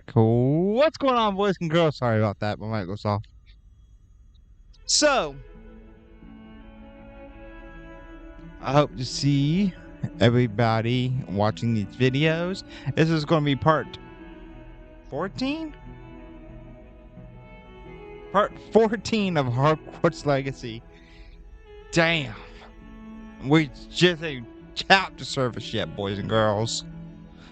Cool. What's going on, boys and girls? Sorry about that. My mic goes off. So, I hope to see everybody watching these videos. This is going to be part 14? Part 14 of Hogwarts Legacy. Damn. We just ain't tapped the surface yet, boys and girls.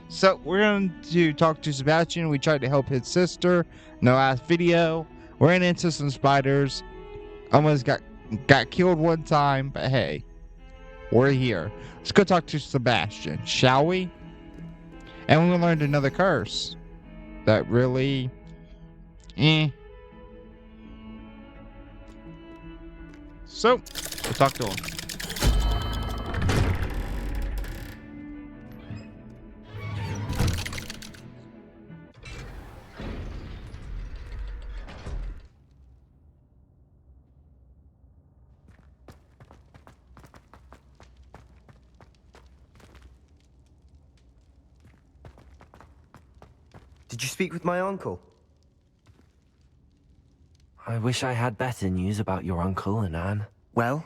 So, we're going to talk to Sebastian. We tried to help his sister. No last video. We're into some spiders. Almost got killed one time, but hey, we're here. Let's go talk to Sebastian, shall we? And we learned another curse that really, So, we'll talk to him. Did you speak with my uncle? I wish I had better news about your uncle and Anne. Well,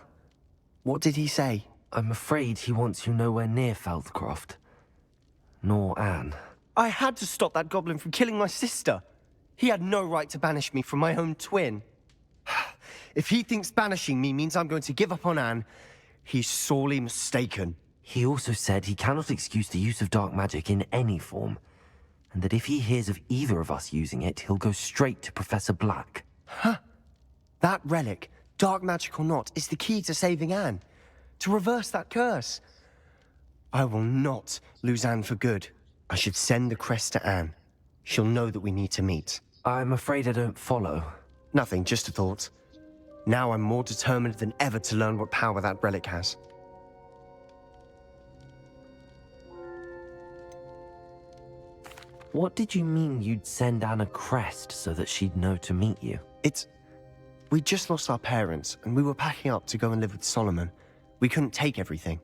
what did he say? I'm afraid he wants you nowhere near Feldcroft. Nor Anne. I had to stop that goblin from killing my sister. He had no right to banish me from my own twin. If he thinks banishing me means I'm going to give up on Anne, he's sorely mistaken. He also said he cannot excuse the use of dark magic in any form, and that if he hears of either of us using it, he'll go straight to Professor Black. Huh. That relic, dark magic or not, is the key to saving Anne. To reverse that curse. I will not lose Anne for good. I should send the crest to Anne. She'll know that we need to meet. I'm afraid I don't follow. Nothing, just a thought. Now I'm more determined than ever to learn what power that relic has. What did you mean you'd send Anne a crest so that she'd know to meet you? We just lost our parents, and we were packing up to go and live with Solomon. We couldn't take everything.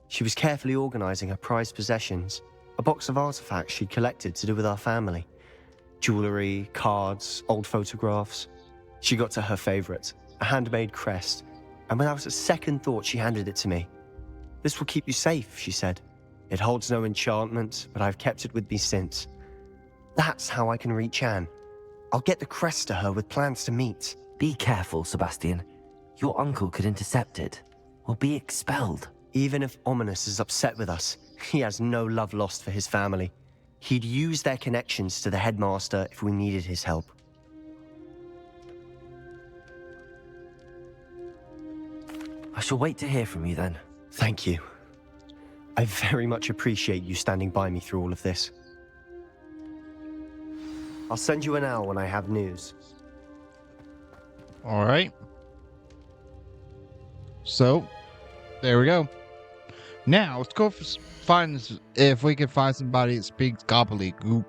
She was carefully organizing her prized possessions, a box of artifacts she'd collected to do with our family. Jewelry, cards, old photographs. She got to her favorite, a handmade crest, and without a second thought she handed it to me. "This will keep you safe," she said. "It holds no enchantment, but I've kept it with me since. That's how I can reach Anne. I'll get the crest to her with plans to meet." Be careful, Sebastian. Your uncle could intercept it, or be expelled. Even if Ominous is upset with us, he has no love lost for his family. He'd use their connections to the headmaster if we needed his help. I shall wait to hear from you then. Thank you. I very much appreciate you standing by me through all of this. I'll send you an owl when I have news. All right. So, there we go. Now, let's go find if we can find somebody that speaks gobbledygook.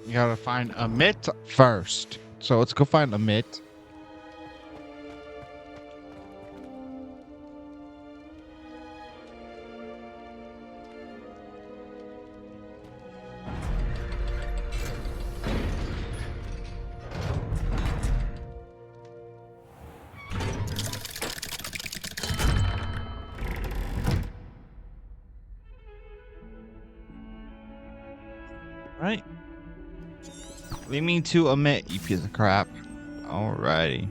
You gotta find Amit first. So let's go find Amit. Right. Lead me to Amit, you piece of crap. Alrighty.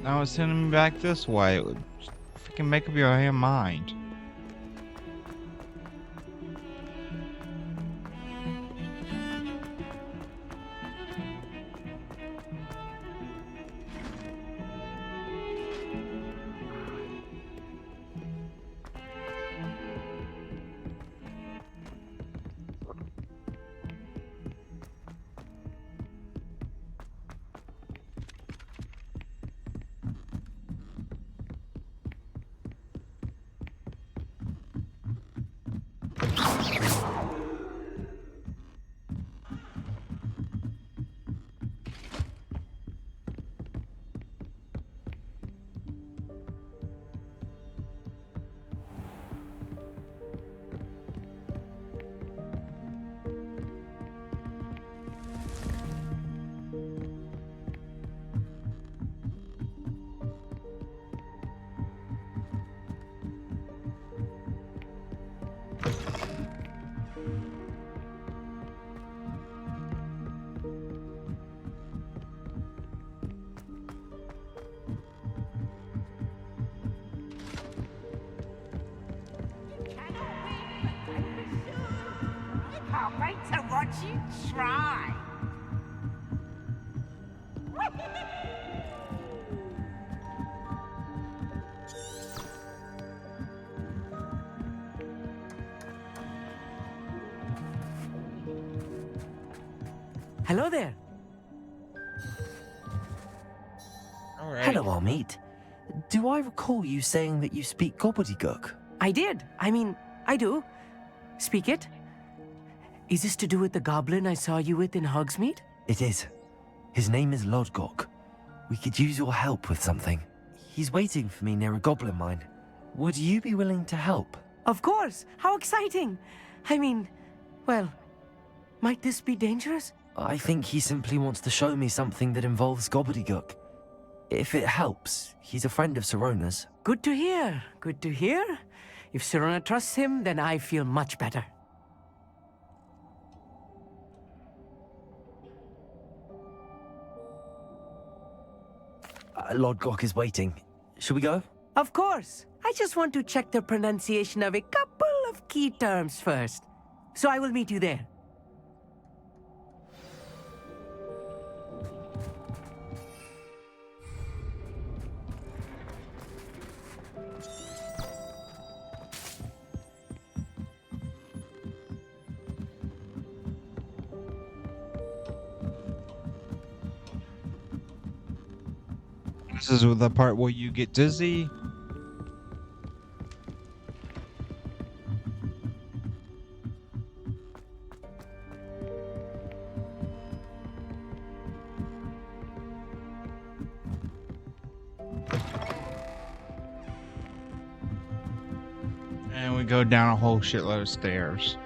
Now it's sending me back this way. It would freaking make up your damn mind. you try? Hello there. All right. Hello, Amit. Do I recall you saying that you speak gobbledygook? I did. I mean, I do. Speak it. Is this to do with the goblin I saw you with in Hogsmeade? It is. His name is Lodgok. We could use your help with something. He's waiting for me near a goblin mine. Would you be willing to help? Of course. How exciting. I mean, well, might this be dangerous? I think he simply wants to show me something that involves gobbledygook. If it helps, he's a friend of Sirona's. Good to hear. Good to hear. If Sirona trusts him, then I feel much better. Lodgok is waiting. Shall we go? Of course. I just want to check the pronunciation of a couple of key terms first. So I will meet you there. This is the part where you get dizzy. And we go down a whole shitload of stairs.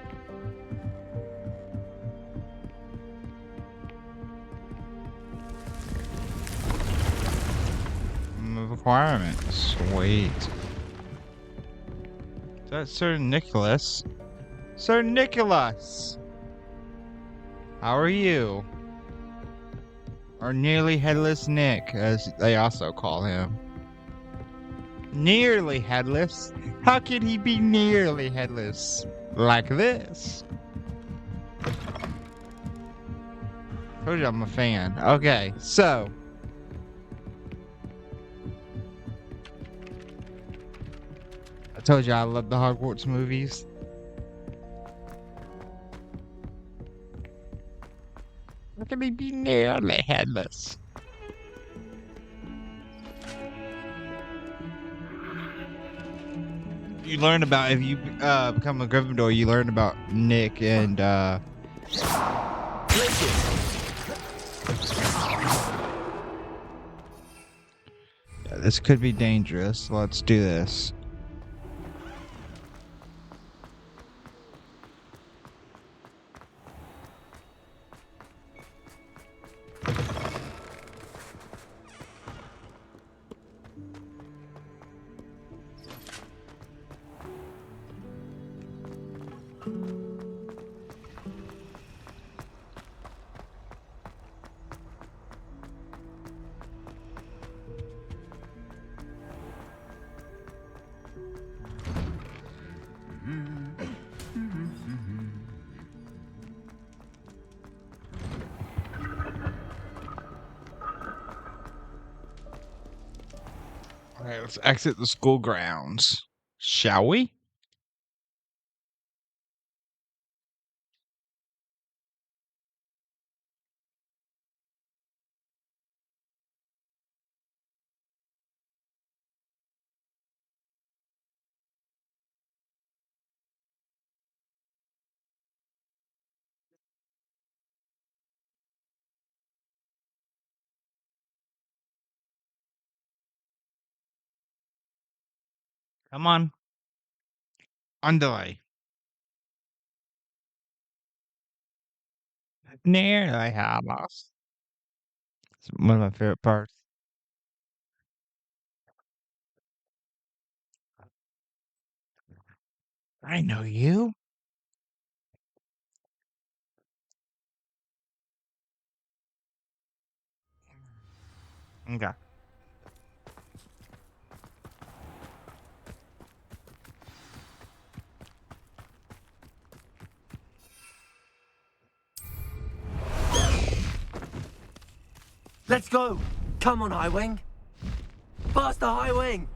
Requirements. Sweet. That's Sir Nicholas. Sir Nicholas! How are you? Or nearly headless Nick, as they also call him. Nearly headless? How can he be nearly headless? Like this? Told you I'm a fan. Okay, so. I told you I love the Hogwarts movies. How can he be nearly headless? You learn about, if you become a Gryffindor, you learn about Nick and yeah, this could be dangerous. Let's do this. Alright, let's exit the school grounds. Shall we? Come on. Underlay. Nearly headless. It's one of my favorite parts. I know you. Okay. Let's go! Come on, High Wing! Past the High Wing!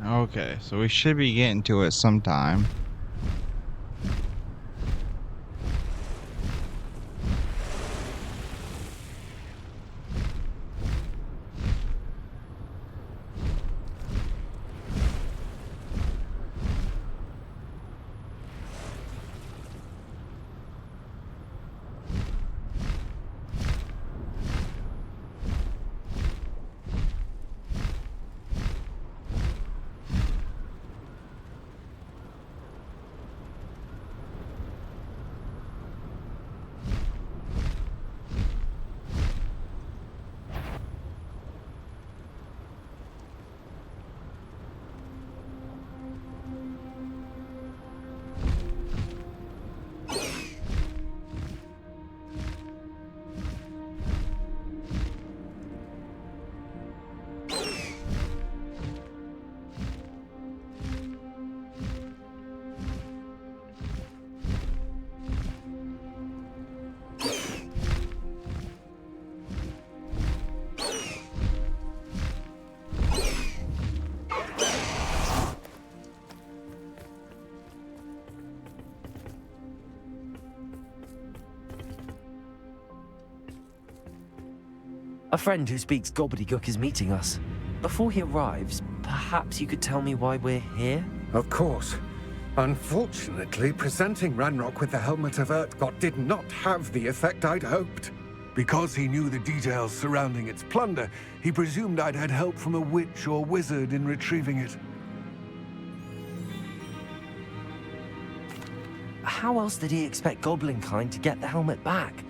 Okay, so we should be getting to it sometime. A friend who speaks gobbledygook is meeting us. Before he arrives, perhaps you could tell me why we're here? Of course. Unfortunately, presenting Ranrock with the Helmet of Urtkot did not have the effect I'd hoped. Because he knew the details surrounding its plunder, he presumed I'd had help from a witch or wizard in retrieving it. How else did he expect Goblinkind to get the helmet back?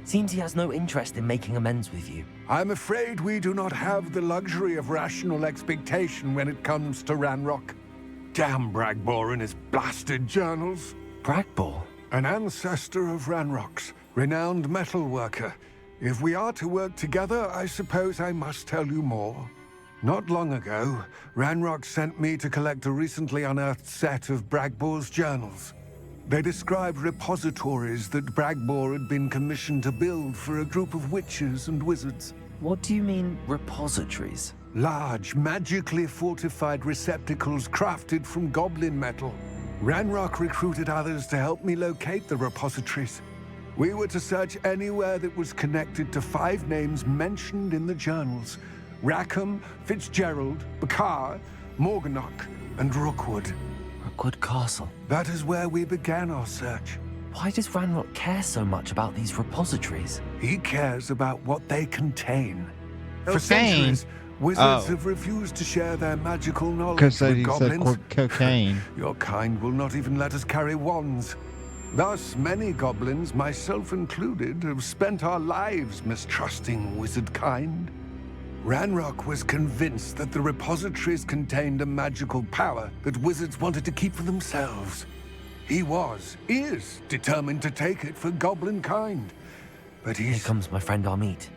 Seems he has no interest in making amends with you. I'm afraid we do not have the luxury of rational expectation when it comes to Ranrock. Damn Bragbor and his blasted journals. Bragbor? An ancestor of Ranrock's, renowned metalworker. If we are to work together, I suppose I must tell you more. Not long ago, Ranrock sent me to collect a recently unearthed set of Bragbor's journals. They described repositories that Bragbor had been commissioned to build for a group of witches and wizards. What do you mean, repositories? Large, magically fortified receptacles crafted from goblin metal. Ranrock recruited others to help me locate the repositories. We were to search anywhere that was connected to 5 names mentioned in the journals: Rackham, Fitzgerald, Bakar, Morganach, and Rookwood. Rookwood Castle. That is where we began our search. Why does Ranrock care so much about these repositories? He cares about what they contain. For Cocaine? centuries, wizards Oh. have refused to share their magical knowledge Because with he said goblins. cocaine. Your kind will not even let us carry wands. Thus, many goblins, myself included, have spent our lives mistrusting wizard kind. Ranrock was convinced that the repositories contained a magical power that wizards wanted to keep for themselves. He is determined to take it for goblin kind. But Here he's... comes my friend Amit.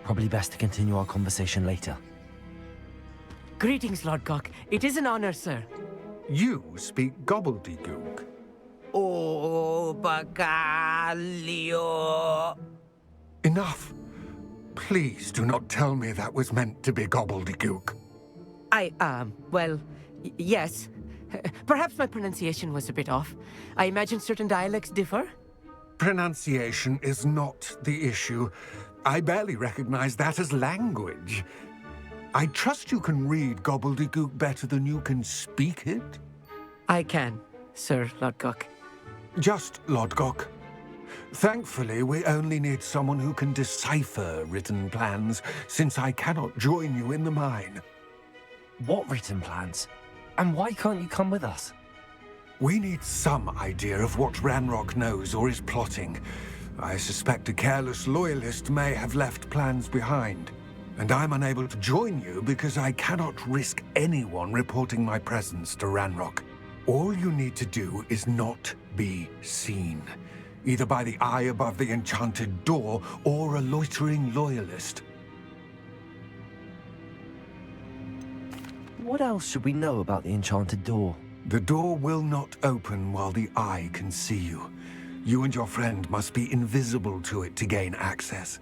Probably best to continue our conversation later. Greetings, Lord Cock. It is an honor, sir. You speak gobbledygook. Oh, Bacalio. Enough. Please do not tell me that was meant to be gobbledygook. Well, yes. Perhaps my pronunciation was a bit off. I imagine certain dialects differ. Pronunciation is not the issue. I barely recognize that as language. I trust you can read gobbledygook better than you can speak it? I can, Sir Lodgok. Just Lodgok. Thankfully, we only need someone who can decipher written plans, since I cannot join you in the mine. What written plans? And why can't you come with us? We need some idea of what Ranrock knows or is plotting. I suspect a careless loyalist may have left plans behind. And I'm unable to join you because I cannot risk anyone reporting my presence to Ranrock. All you need to do is not be seen, either by the eye above the enchanted door or a loitering loyalist. What else should we know about the enchanted door? The door will not open while the eye can see you. You and your friend must be invisible to it to gain access.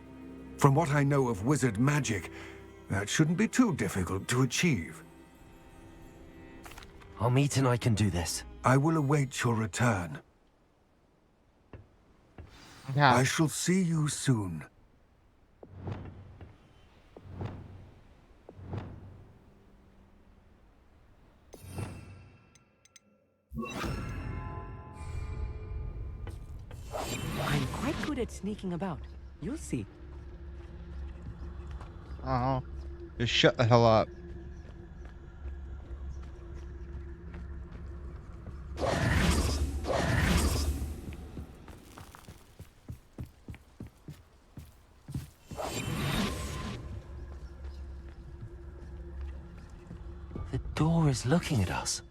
From what I know of wizard magic, that shouldn't be too difficult to achieve. Our meet and I can do this. I will await your return. Yeah. I shall see you soon. I'm quite good at sneaking about. You'll see. Oh, just shut the hell up. The door is looking at us.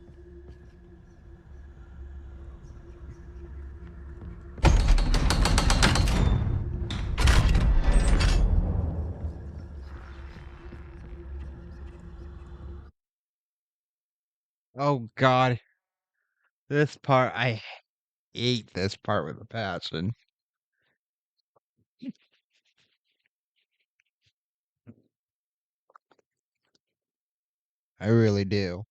Oh God, this part, I hate this part with a passion. I really do.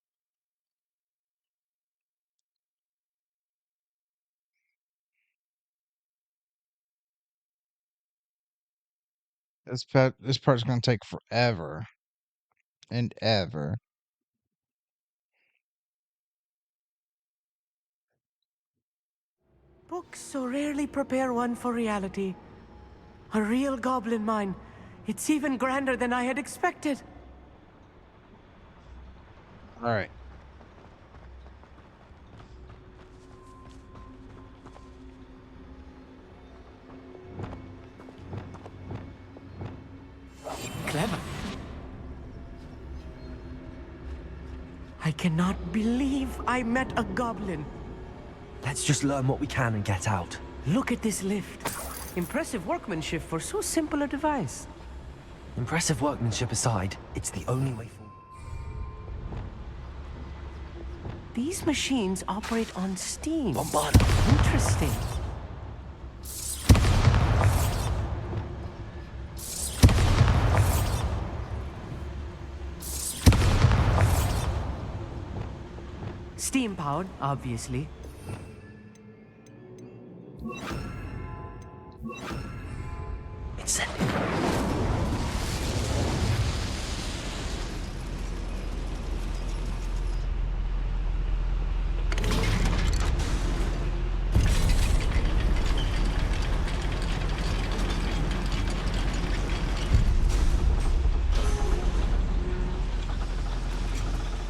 This part's gonna take forever and ever. Books so rarely prepare one for reality. A real goblin mine. It's even grander than I had expected. All right. Clever. I cannot believe I met a goblin. Let's just learn what we can and get out. Look at this lift. Impressive workmanship for so simple a device. Impressive workmanship aside, it's the only way forward. These machines operate on steam. Bombard. Interesting. Steam powered, obviously. It's set.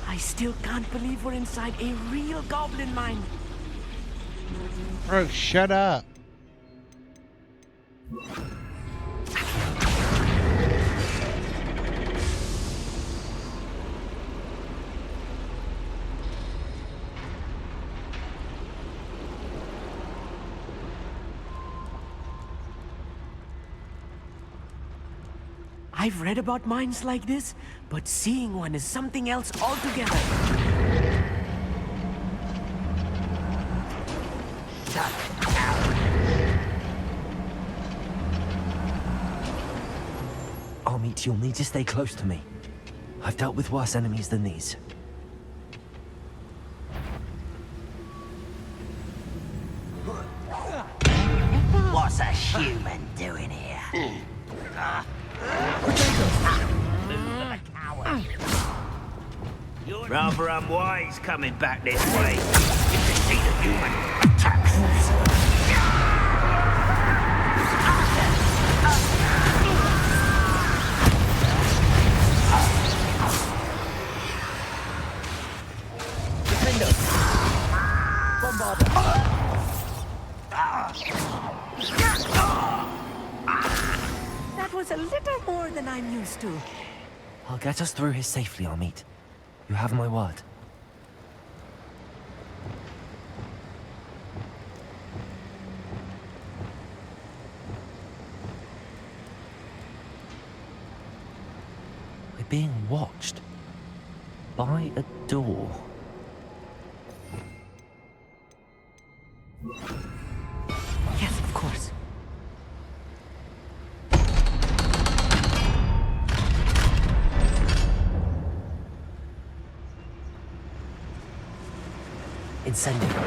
I still can't believe we're inside a real goblin mine. Bro, shut up. I've read about mines like this, but seeing one is something else altogether. Amit, you'll need to stay close to me. I've dealt with worse enemies than these. human doing here? Rather unwise coming back this way. You can see the human attacks. That was a little more than I'm used to. I'll get us through here safely, Amit. You have my word. We're being watched. By a door. Yes, of course. Incendio.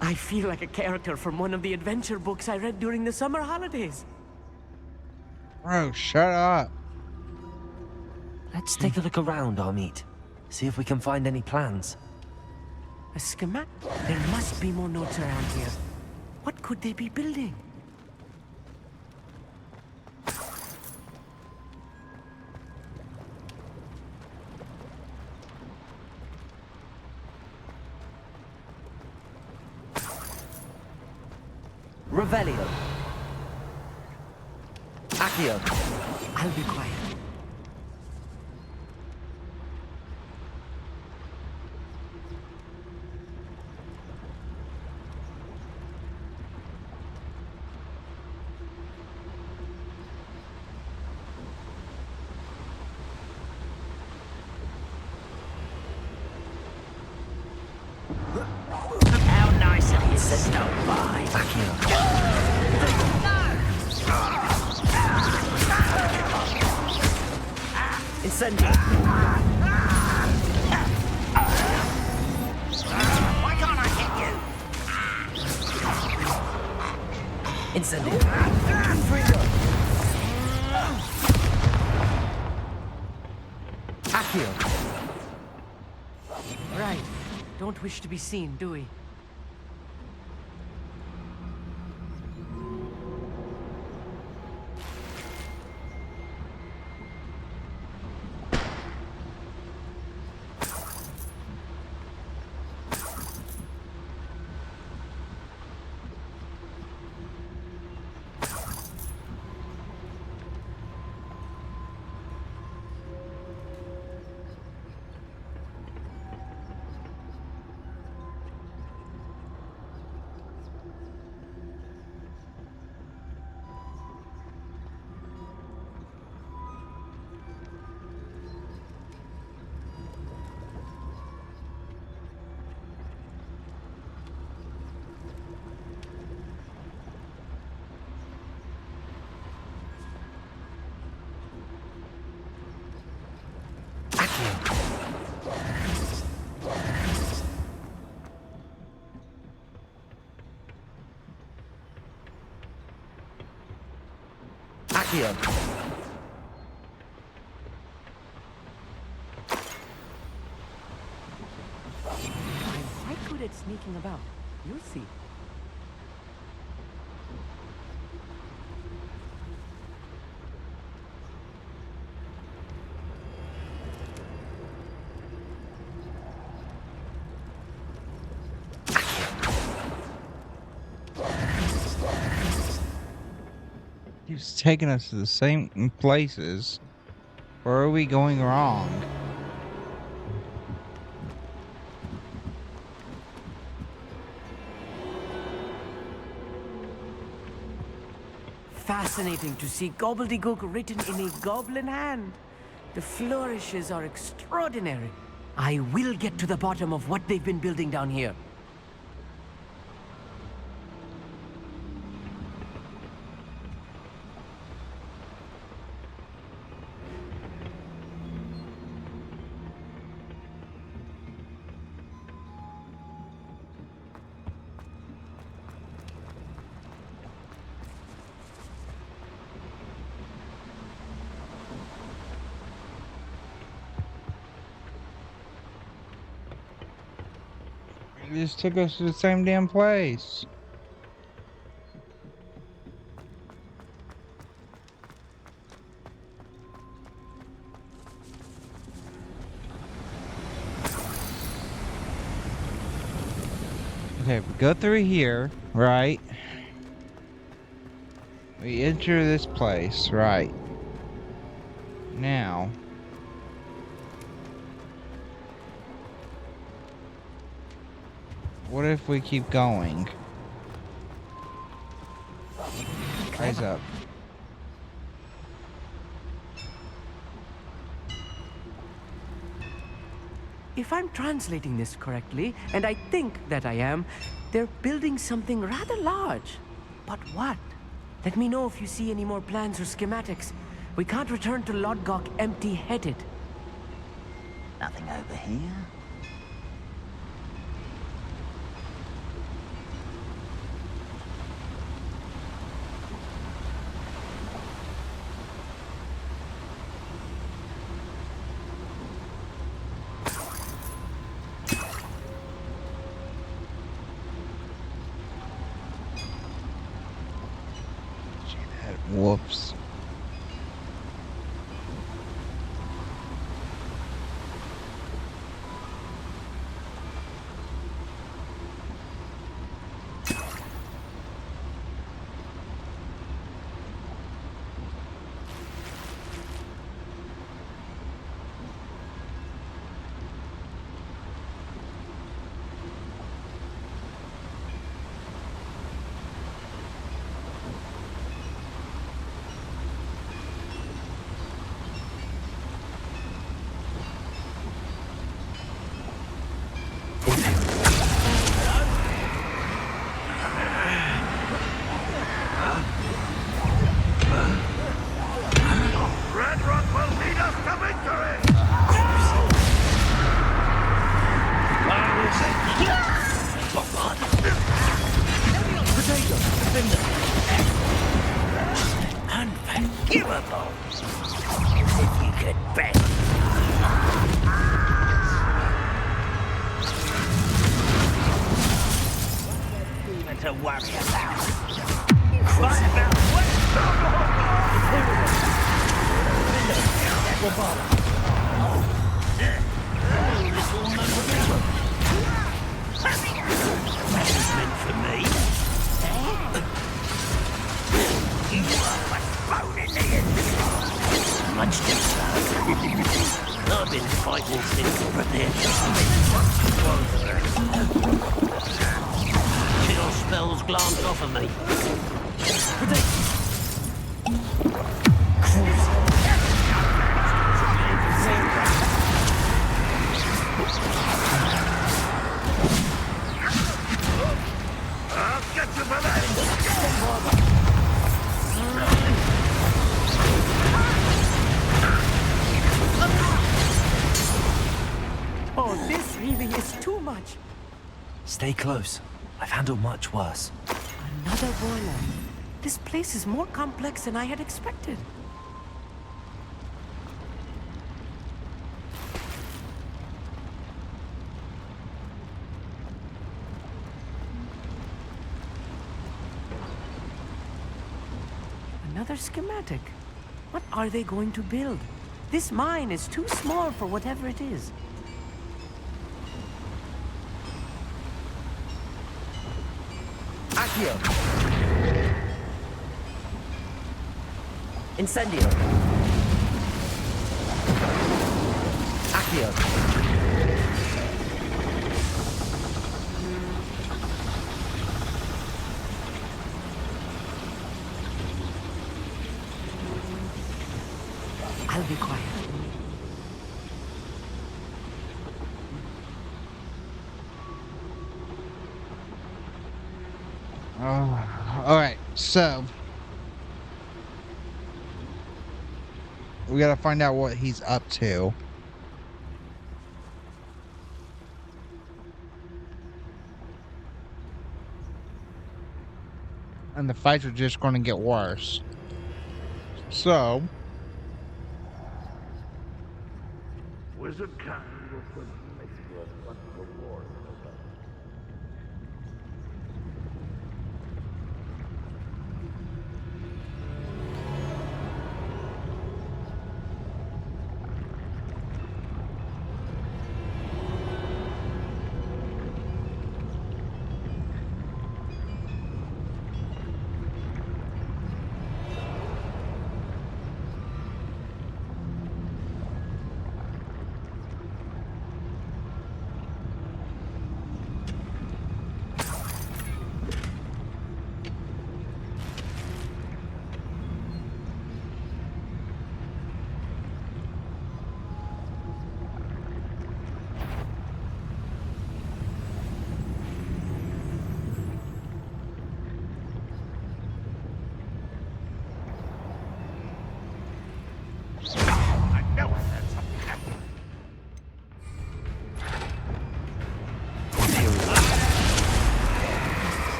I feel like a character from one of the adventure books I read during the summer holidays. Bro, shut up. Let's take a look around, Amit. See if we can find any plans. A schematic? There must be more notes around here. What could they be building? Revelio. Accio. I'll be quiet. How nice of you to stop by. Accio. Incendio. Why can't I hit you? Incendio. Accio. Right. Don't wish to be seen, do we? Accio. I'm quite good at sneaking about. You'll see. Keeps taking us to the same places. Where are we going wrong? Fascinating to see gobbledygook written in a goblin hand. The flourishes are extraordinary. I will get to the bottom of what they've been building down here. It just took us to the same damn place. Okay, we go through here, right? We enter this place, right? Now. What if we keep going? Eyes up. If I'm translating this correctly, and I think that I am, they're building something rather large. But what? Let me know if you see any more plans or schematics. We can't return to Lodgok empty-headed. Nothing over here. Whoops. Unforgivable! If you could bet. Nothing to worry about. Find out meant for me. You are postponed in the end. Much too slow. I've been fighting since prepared. Chill spells glanced off of me. I'll get you for that! Oh, this really is too much. Stay close. I've handled much worse. Another boiler. This place is more complex than I had expected. Another schematic. What are they going to build? This mine is too small for whatever it is. Accio. Incendio. Accio. I'll be quiet. Alright, so we gotta find out what he's up to. And the fights are just gonna get worse. So Wizard kind of makes you a reward.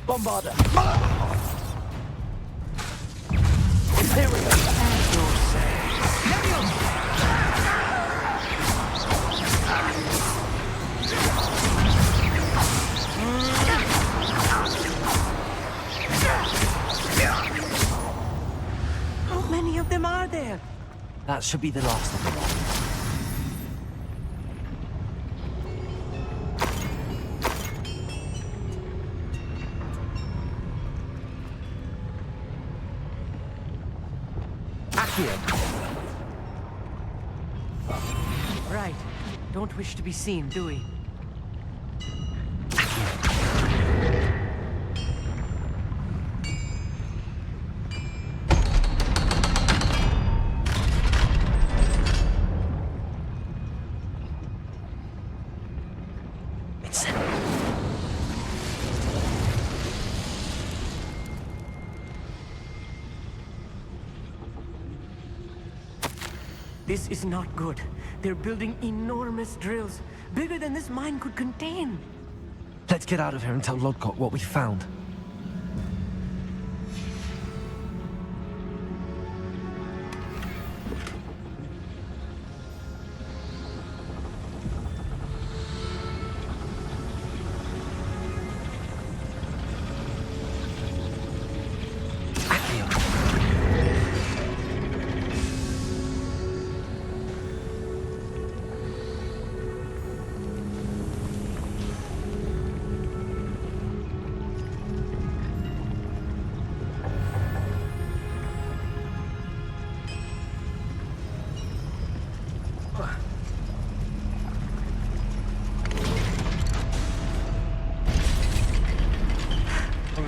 Bombarder! Imperial! As your say. How many of them are there? That should be the last of them. Right. Don't wish to be seen, do we? This is not good. They're building enormous drills, bigger than this mine could contain. Let's get out of here and tell Lodgott what we found.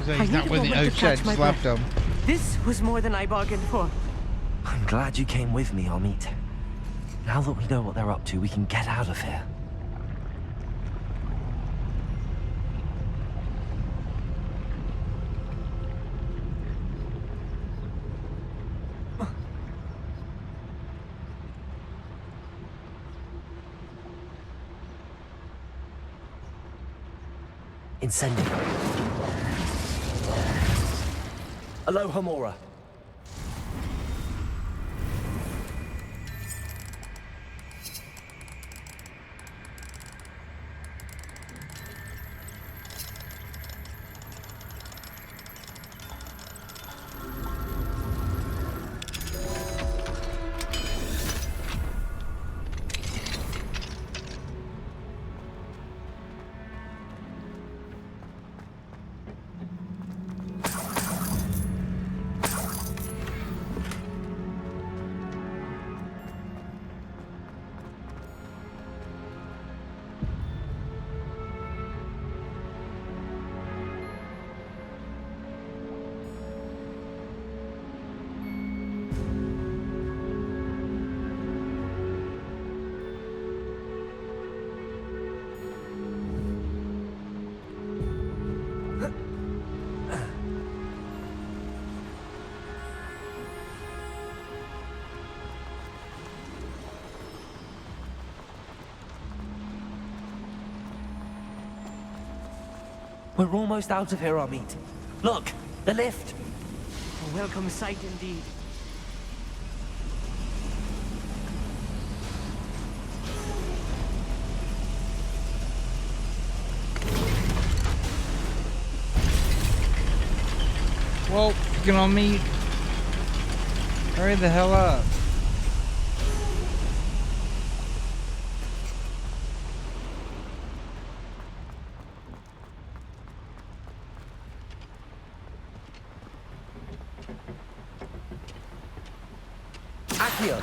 He's not with the O'Shea, just left him. This was more than I bargained for. I'm glad you came with me, Amit. Now that we know what they're up to, we can get out of here. Incendio. Aloha Mora. We're almost out of here, Amit. Look, the lift. A welcome sight indeed. Well, you know me. Hurry the hell up. Accio!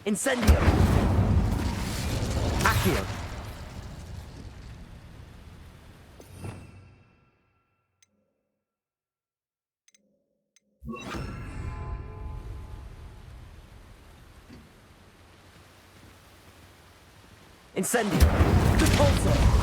Incendio! Accio. Incendio. Repulsor.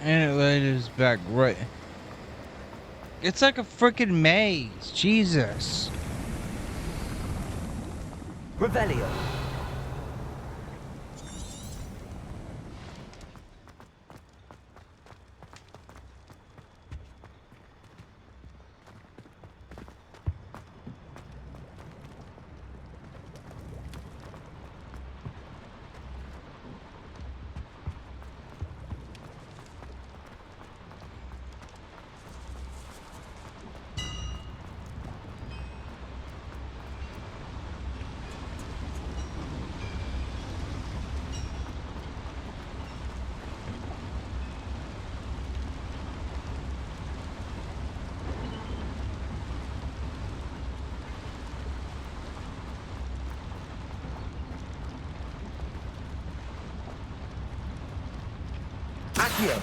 And it led us back right. It's like a freaking maze. Jesus. Revelio. Accio.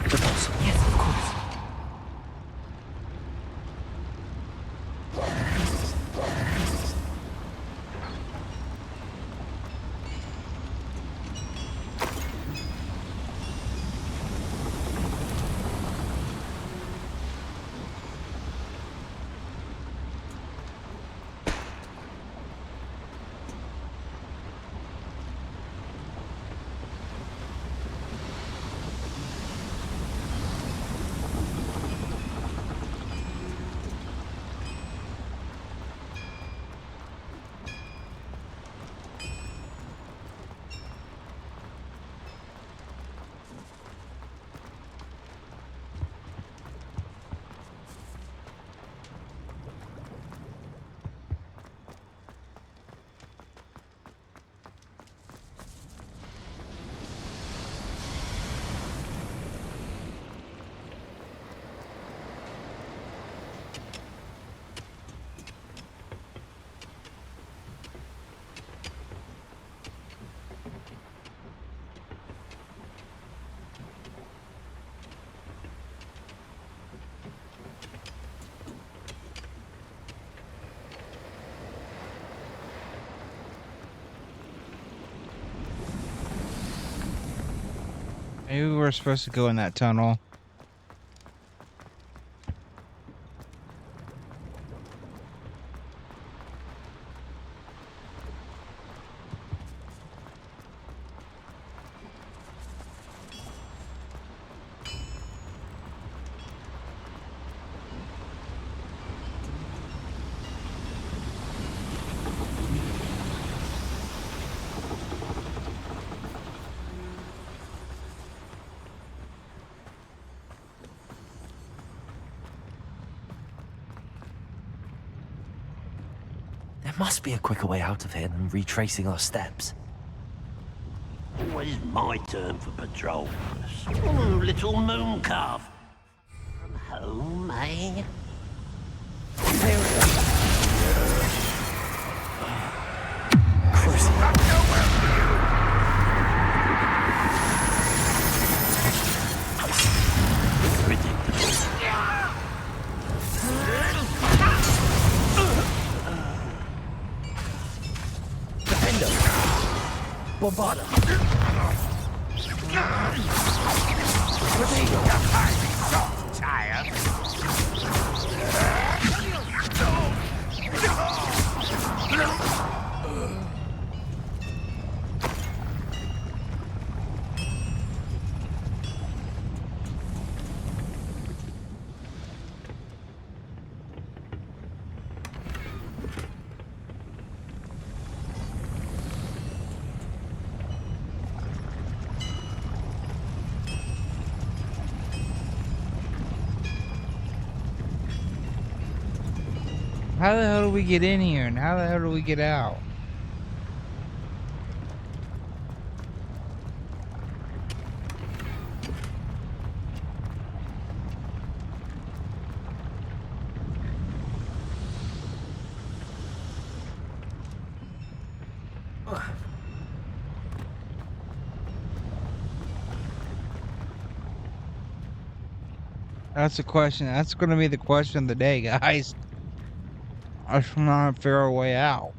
Repulsor. Yes, of course. Maybe we were supposed to go in that tunnel. There must be a quicker way out of here than retracing our steps. Always my turn for patrol. Little moon calf. I'm Oh, my. Bombarda. How the hell do we get in here, and how the hell do we get out? That's the question. That's going to be the question of the day, guys. I just want to figure a way out.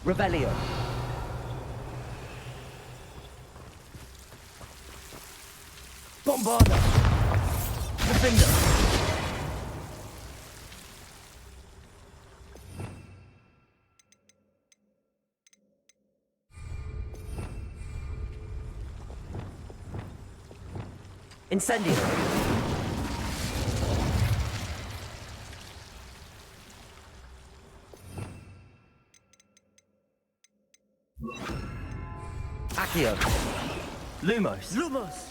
Revelio. Bombarda. Defender. Incendio. Accio. Lumos. Lumos.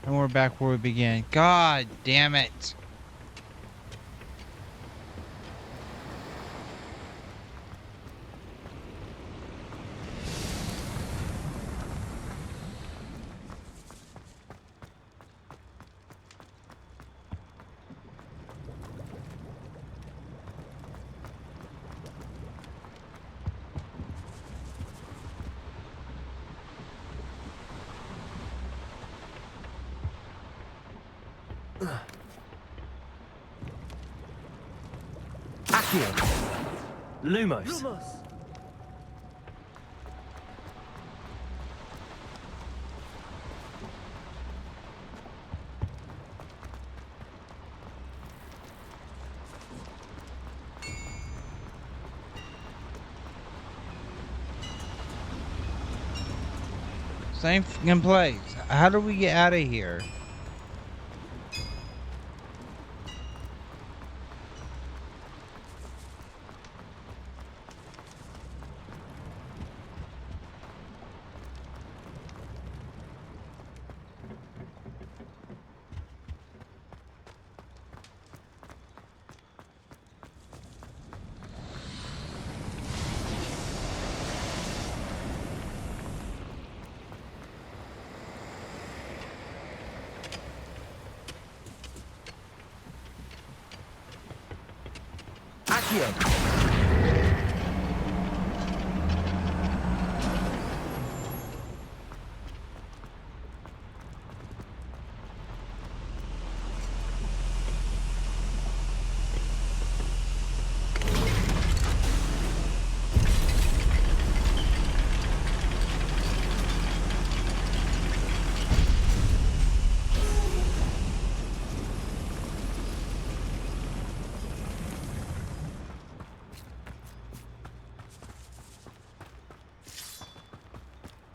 And we're back where we began. God damn it. Accio. Lumos. Lumos. Same fucking place. How do we get out of here?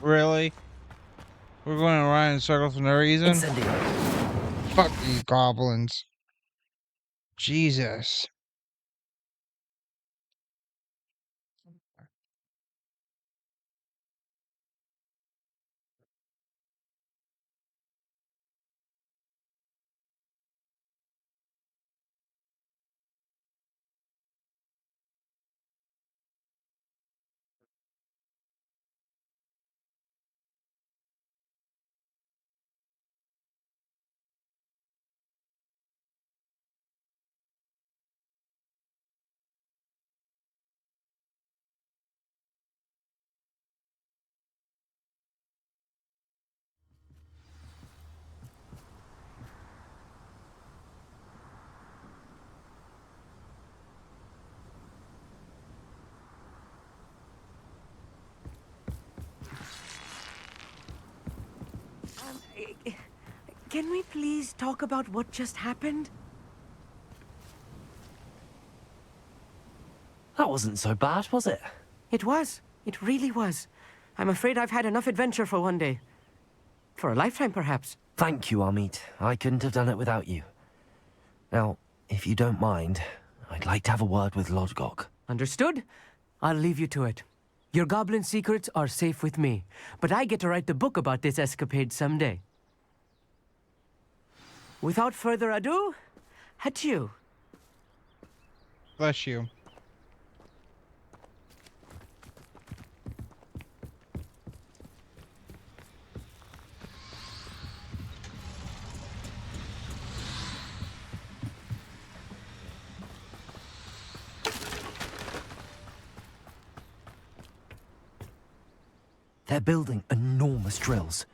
Really? We're going around in circles for no reason? Incendio. Fuck these goblins. Jesus. Can we please talk about what just happened? That wasn't so bad, was it? It was. It really was. I'm afraid I've had enough adventure for one day. For a lifetime, perhaps. Thank you, Amit. I couldn't have done it without you. Now, if you don't mind, I'd like to have a word with Lodgok. Understood? I'll leave you to it. Your goblin secrets are safe with me, but I get to write the book about this escapade someday. Without further ado, adieu. Bless you. They're building enormous drills.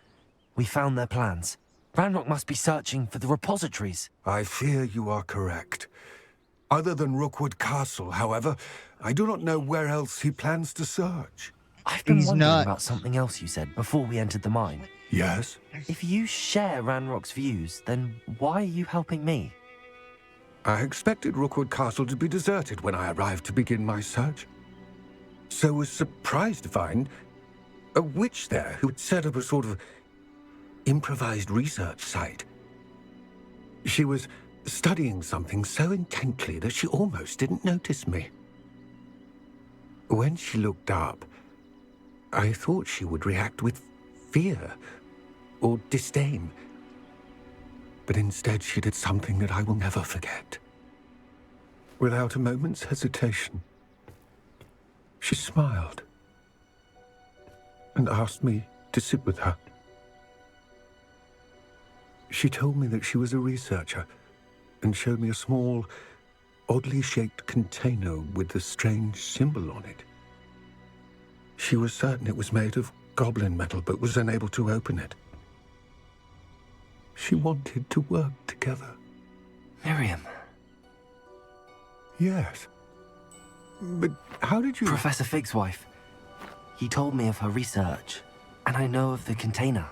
We found their plans. Ranrock must be searching for the repositories. I fear you are correct. Other than Rookwood Castle, however, I do not know where else he plans to search. I've been He's wondering nuts. about something else you said before we entered the mine. Yes? If you share Ranrock's views, then why are you helping me? I expected Rookwood Castle to be deserted when I arrived to begin my search. So was surprised to find a witch there who had set up a sort of improvised research site. She was studying something so intently that she almost didn't notice me. When she looked up, I thought she would react with fear or disdain. But instead she did something that I will never forget. Without a moment's hesitation, she smiled and asked me to sit with her. She told me that she was a researcher and showed me a small, oddly shaped container with a strange symbol on it. She was certain it was made of goblin metal, but was unable to open it. She wanted to work together. Miriam. Yes. But how did you... Professor Fig's wife. He told me of her research, and I know of the container.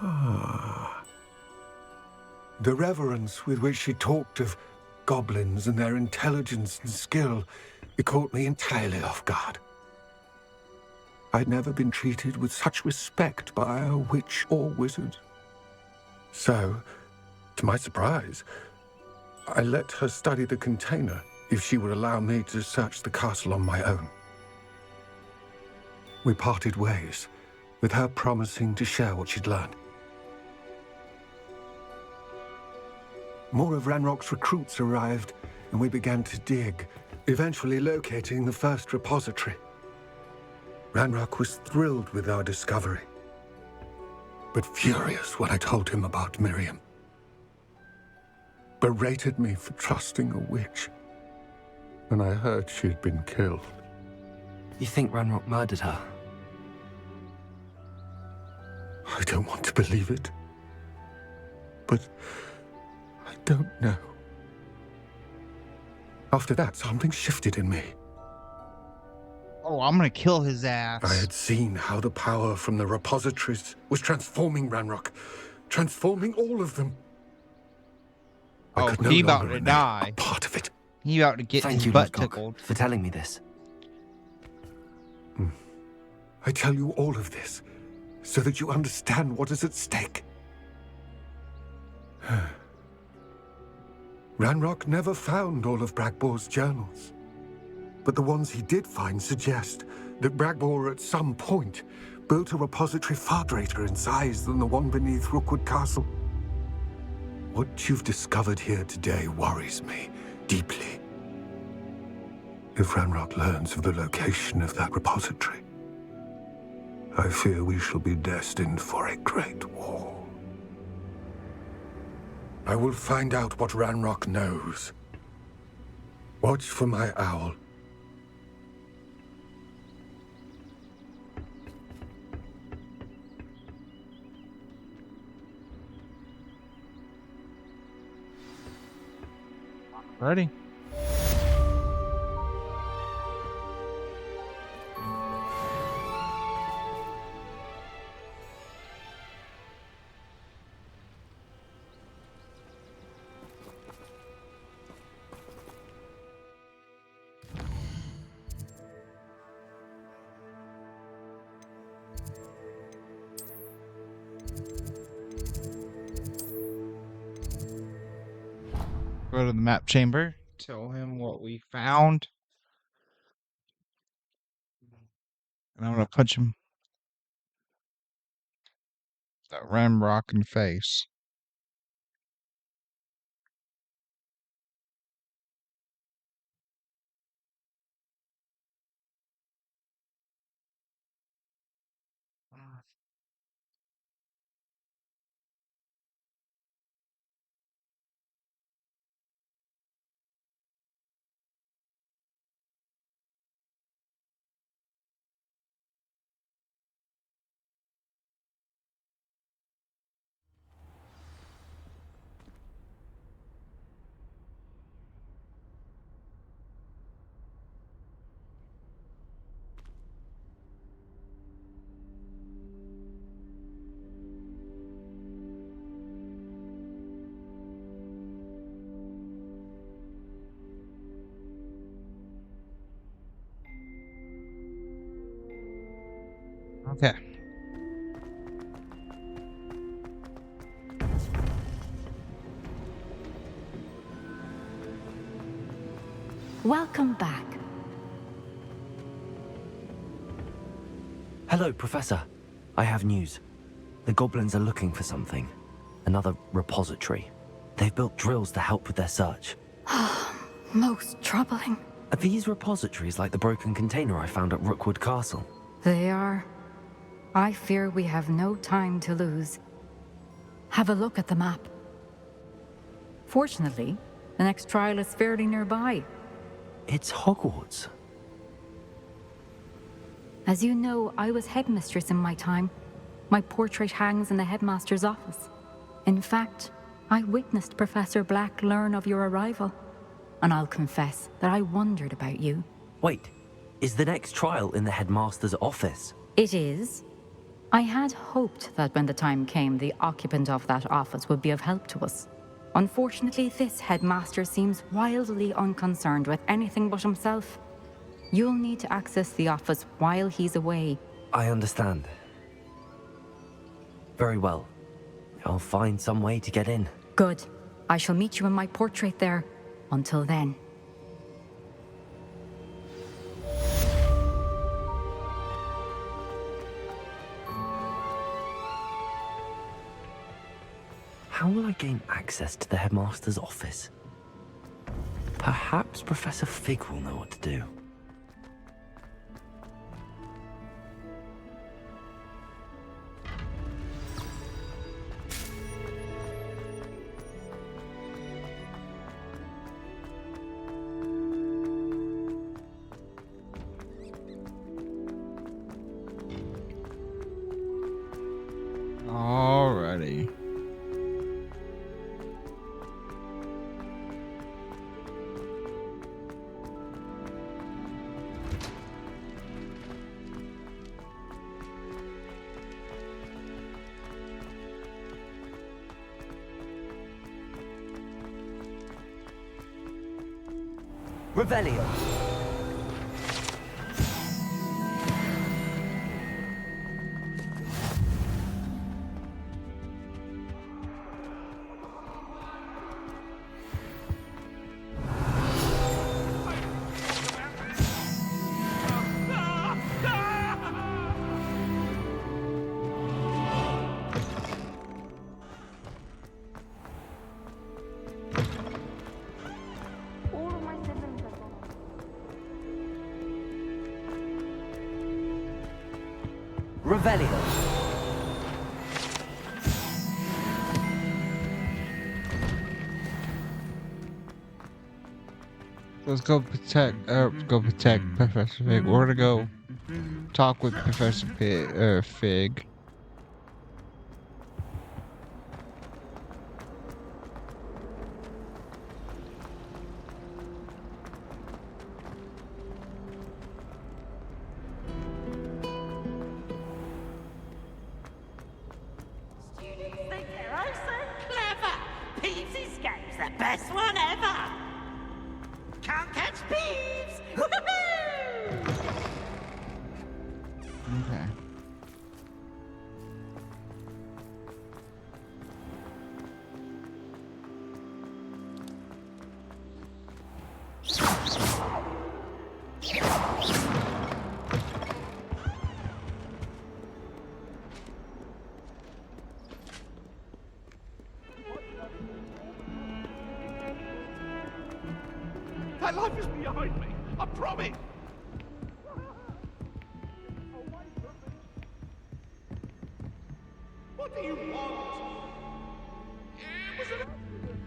Ah. The reverence with which she talked of goblins and their intelligence and skill, it caught me entirely off guard. I'd never been treated with such respect by a witch or wizard. So, to my surprise, I let her study the container if she would allow me to search the castle on my own. We parted ways, with her promising to share what she'd learned. More of Ranrock's recruits arrived, and we began to dig, eventually locating the first repository. Ranrock was thrilled with our discovery, but furious when I told him about Miriam. Berated me for trusting a witch, and I heard she'd been killed. You think Ranrock murdered her? I don't want to believe it, but I don't know. After that, something shifted in me. Oh, I'm gonna kill his ass. I had seen how the power from the repositories was transforming Ranrock, transforming all of them. I Oh, could no he longer about to remain die. a part of it. He about to get Thank his you, butt Ledcock, tickled. for telling me this. I tell you all of this so that you understand what is at stake. Ranrock never found all of Bragbor's journals, but the ones he did find suggest that Bragbor at some point built a repository far greater in size than the one beneath Rookwood Castle. What you've discovered here today worries me deeply. If Ranrock learns of the location of that repository, I fear we shall be destined for a great war. I will find out what Ranrock knows. Watch for my owl. Ready? Go to the map chamber. Tell him what we found. And I'm gonna punch him. That Ramrock in the face. Okay. Welcome back. Hello, Professor. I have news. The goblins are looking for something. Another repository. They've built drills to help with their search. Most troubling. Are these repositories like the broken container I found at Rookwood Castle? They are. I fear we have no time to lose. Have a look at the map. Fortunately, the next trial is fairly nearby. It's Hogwarts. As you know, I was headmistress in my time. My portrait hangs in the headmaster's office. In fact, I witnessed Professor Black learn of your arrival. And I'll confess that I wondered about you. Wait, is the next trial in the headmaster's office? It is. I had hoped that when the time came, the occupant of that office would be of help to us. Unfortunately, this headmaster seems wildly unconcerned with anything but himself. You'll need to access the office while he's away, I understand. Very well. I'll find some way to get in. Good. I shall meet you in my portrait there. Until then. How will I gain access to the headmaster's office? Perhaps Professor Fig will know what to do. Alrighty. Revelio. Revelio. Let's go protect Professor Fig. We're gonna go talk with Professor Fig. Think they're oh so clever. Peeves' escape's the best one ever. Can't catch Peeves. Woohoo! Okay. That life is behind me. I promise. What do you want? It was an accident.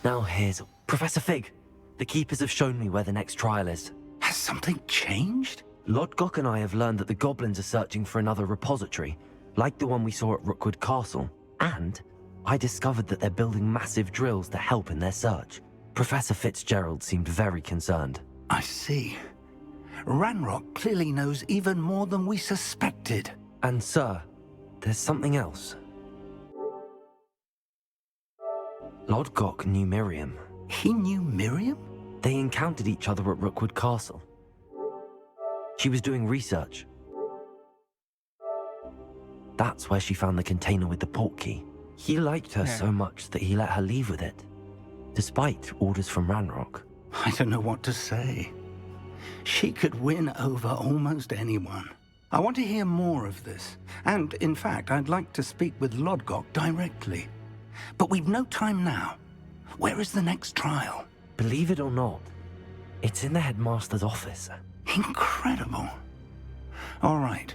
Now here's Professor Fig. The Keepers have shown me where the next trial is. Has something changed? Lodgok and I have learned that the goblins are searching for another repository, like the one we saw at Rookwood Castle. And I discovered that they're building massive drills to help in their search. Professor Fitzgerald seemed very concerned. I see. Ranrock clearly knows even more than we suspected. And sir, there's something else. Lodgok knew Miriam. He knew Miriam? They encountered each other at Rookwood Castle. She was doing research. That's where she found the container with the port key. He liked her so much that he let her leave with it, despite orders from Ranrock. I don't know what to say. She could win over almost anyone. I want to hear more of this. And, in fact, I'd like to speak with Lodgok directly. But we've no time now. Where is the next trial? Believe it or not, it's in the headmaster's office. Incredible. All right.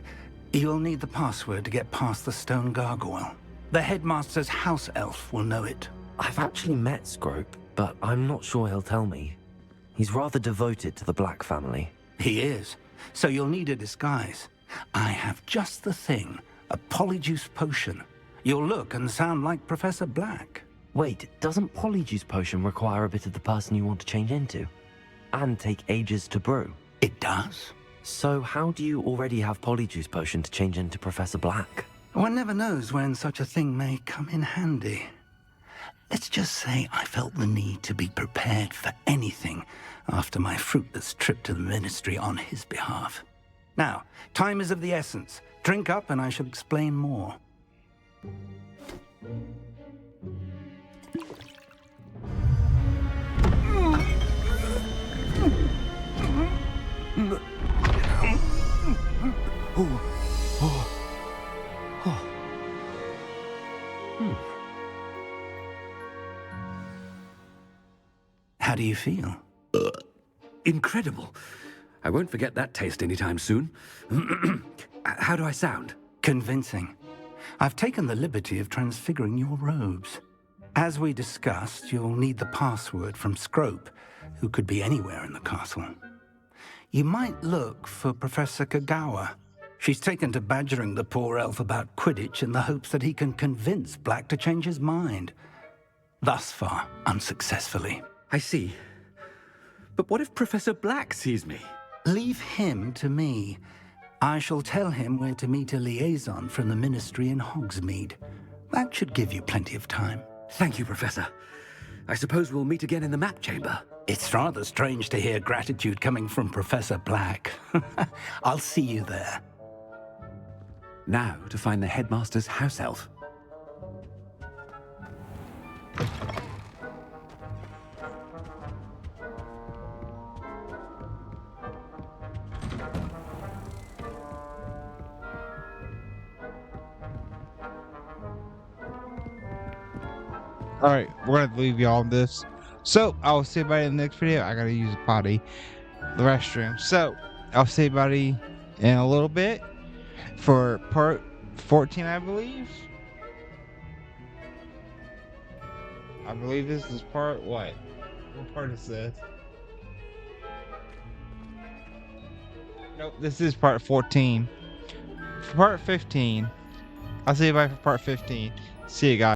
You'll need the password to get past the stone gargoyle. The headmaster's house elf will know it. I've actually met Scrope, but I'm not sure he'll tell me. He's rather devoted to the Black family. He is. So you'll need a disguise. I have just the thing. A polyjuice potion. You'll look and sound like Professor Black. Wait, doesn't Polyjuice Potion require a bit of the person you want to change into? And take ages to brew? It does. So how do you already have Polyjuice Potion to change into Professor Black? One never knows when such a thing may come in handy. Let's just say I felt the need to be prepared for anything after my fruitless trip to the Ministry on his behalf. Now, time is of the essence. Drink up and I shall explain more. How do you feel? Incredible. I won't forget that taste anytime soon. How do I sound? Convincing. I've taken the liberty of transfiguring your robes. As we discussed, you'll need the password from Scrope, who could be anywhere in the castle. You might look for Professor Kagawa. She's taken to badgering the poor elf about Quidditch in the hopes that he can convince Black to change his mind. Thus far, unsuccessfully. I see. But what if Professor Black sees me? Leave him to me. I shall tell him where to meet a liaison from the Ministry in Hogsmeade. That should give you plenty of time. Thank you, Professor. I suppose we'll meet again in the map chamber. It's rather strange to hear gratitude coming from Professor Black. I'll see you there. Now to find the headmaster's house elf. Alright, we're gonna leave y'all on this. So, I'll see everybody in the next video. I gotta use a potty. The restroom. So, I'll see everybody in a little bit for part 14, I believe. I believe this is part what? What part is this? Nope, this is part 14. For part 15, I'll see you everybody for part 15. See you guys.